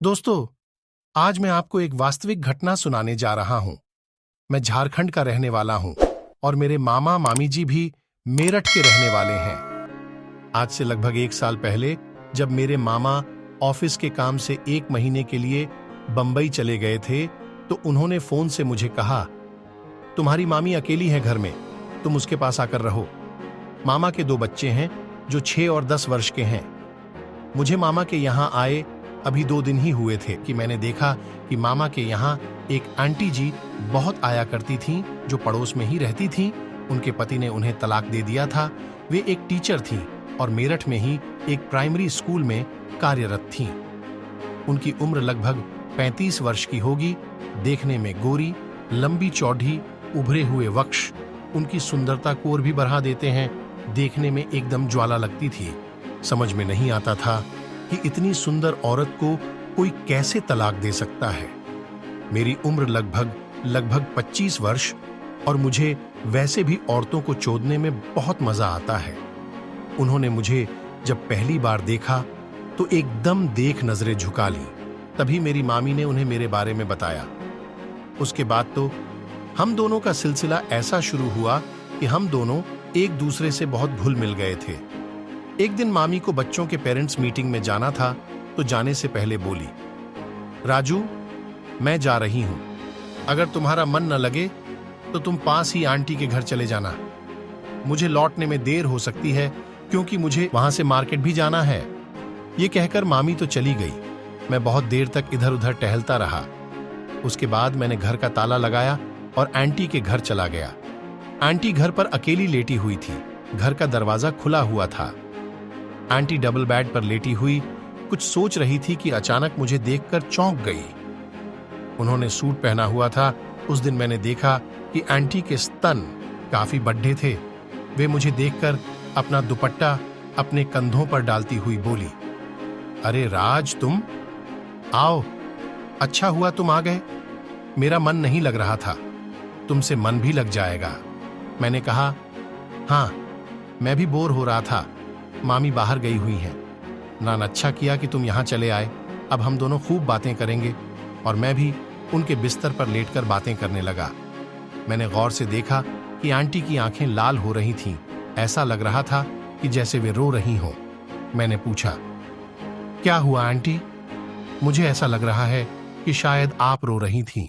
दोस्तों, आज मैं आपको एक वास्तविक घटना सुनाने जा रहा हूं। मैं झारखंड का रहने वाला हूं और मेरे मामा मामी जी भी मेरठ के रहने वाले हैं। आज से लगभग 1 साल पहले जब मेरे मामा ऑफिस के काम से 1 महीने के लिए बंबई चले गए थे, तो उन्होंने फोन से मुझे कहा, तुम्हारी मामी अकेली है घर में, तुम उसके पास आकर रहो। मामा के 2 बच्चे हैं जो 6 और 10 वर्ष के हैं। मुझे मामा के यहाँ आए अभी 2 दिन ही हुए थे कि मैंने देखा कि मामा के यहाँ एक आंटी जी बहुत आया करती थीं, जो पड़ोस में ही रहती थीं। उनके पति ने उन्हें तलाक दे दिया था। वे एक टीचर थीं और मेरठ में ही एक प्राइमरी स्कूल में कार्यरत थीं। उनकी उम्र लगभग 35 वर्ष की होगी। देखने में गोरी, लंबी चौड़ी, उभरे हुए वक्ष उनकी सुंदरता को और भी बढ़ा देते हैं। देखने में एकदम ज्वाला लगती थी। समझ में नहीं आता था कि इतनी सुंदर औरत को कोई कैसे तलाक दे सकता है। मेरी उम्र लगभग 25 वर्ष और मुझे वैसे भी औरतों को चोदने में बहुत मजा आता है। उन्होंने मुझे जब पहली बार देखा तो एकदम देख नजरें झुका ली। तभी मेरी मामी ने उन्हें मेरे बारे में बताया। उसके बाद तो हम दोनों का सिलसिला ऐसा शुरू हुआ कि हम दोनों एक दूसरे से बहुत घुल मिल गए थे। एक दिन मामी को बच्चों के पेरेंट्स मीटिंग में जाना था, तो जाने से पहले बोली, राजू, मैं जा रही हूं। अगर तुम्हारा मन न लगे तो तुम पास ही आंटी के घर चले जाना। मुझे लौटने में देर हो सकती है क्योंकि मुझे वहां से मार्केट भी जाना है। ये कहकर मामी तो चली गई। मैं बहुत देर तक इधर उधर टहलता रहा। उसके बाद मैंने घर का ताला लगाया और आंटी के घर चला गया। आंटी घर पर अकेली लेटी हुई थी। घर का दरवाजा खुला हुआ था। आंटी डबल बेड पर लेटी हुई कुछ सोच रही थी कि अचानक मुझे देखकर चौंक गई। उन्होंने सूट पहना हुआ था। उस दिन मैंने देखा कि आंटी के स्तन काफी बड़े थे। वे मुझे देखकर अपना दुपट्टा अपने कंधों पर डालती हुई बोली, अरे राज, तुम आओ, अच्छा हुआ तुम आ गए। मेरा मन नहीं लग रहा था, तुमसे मन भी लग जाएगा। मैंने कहा, हाँ, मैं भी बोर हो रहा था। मामी बाहर गई हुई हैं। नान, अच्छा किया कि तुम यहाँ चले आए। अब हम दोनों खूब बातें करेंगे। और मैं भी उनके बिस्तर पर लेटकर बातें करने लगा। मैंने गौर से देखा कि आंटी की आंखें लाल हो रही थीं। ऐसा लग रहा था कि जैसे वे रो रही हों। मैंने पूछा, क्या हुआ आंटी? मुझे ऐसा लग रहा है कि शायद आप रो रही थीं।